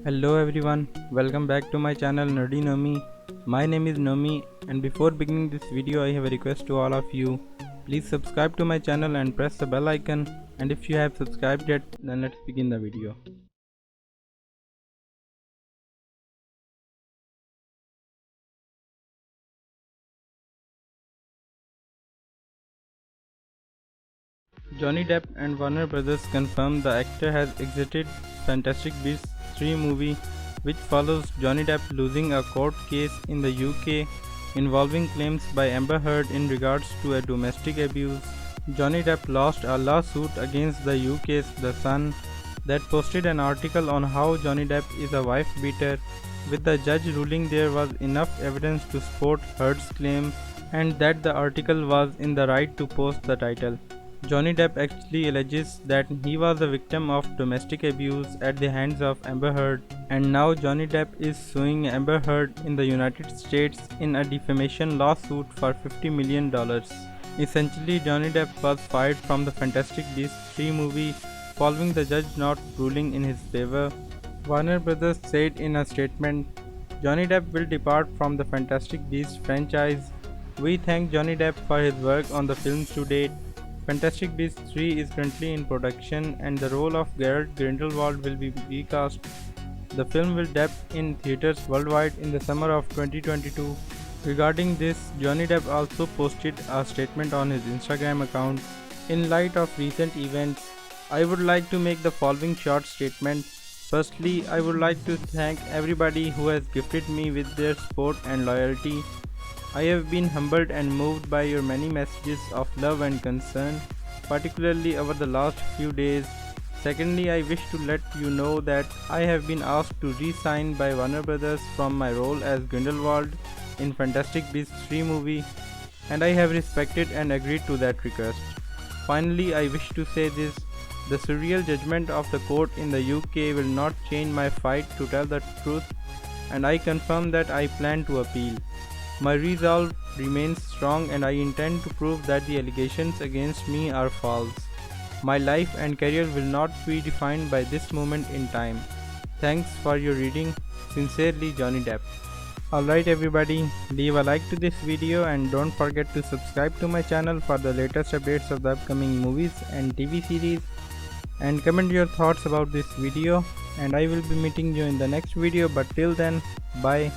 Hello everyone, welcome back to my channel Nerdy Nomi. My name is Nomi, and before beginning this video I have a request to all of you. Please subscribe to my channel and press the bell icon, and if you have subscribed yet, then let's begin the video. Johnny Depp and Warner Brothers confirmed the actor has exited Fantastic Beasts 3 movie, which follows Johnny Depp losing a court case in the UK involving claims by Amber Heard in regards to a domestic abuse. Johnny Depp lost a lawsuit against the UK's The Sun that posted an article on how Johnny Depp is a wife beater, with the judge ruling there was enough evidence to support Heard's claim and that the article was in the right to post the title. Johnny Depp actually alleges that he was a victim of domestic abuse at the hands of Amber Heard, and now Johnny Depp is suing Amber Heard in the United States in a defamation lawsuit for $50 million. Essentially, Johnny Depp was fired from the Fantastic Beasts 3 movie following the judge not ruling in his favor. Warner Brothers said in a statement, Johnny Depp will depart from the Fantastic Beasts franchise. We thank Johnny Depp for his work on the films to date. Fantastic Beasts 3 is currently in production and the role of Geralt Grindelwald will be recast. The film will debut in theaters worldwide in the summer of 2022. Regarding this, Johnny Depp also posted a statement on his Instagram account. In light of recent events, I would like to make the following short statement. Firstly, I would like to thank everybody who has gifted me with their support and loyalty. I have been humbled and moved by your many messages of love and concern, particularly over the last few days. Secondly, I wish to let you know that I have been asked to re-sign by Warner Brothers from my role as Grindelwald in Fantastic Beasts 3 movie, and I have respected and agreed to that request. Finally, I wish to say this. The surreal judgment of the court in the UK will not change my fight to tell the truth, and I confirm that I plan to appeal. My resolve remains strong and I intend to prove that the allegations against me are false. My life and career will not be defined by this moment in time. Thanks for your reading. Sincerely, Johnny Depp. Alright everybody, leave a like to this video and don't forget to subscribe to my channel for the latest updates of the upcoming movies and TV series, and comment your thoughts about this video, and I will be meeting you in the next video, but till then, bye.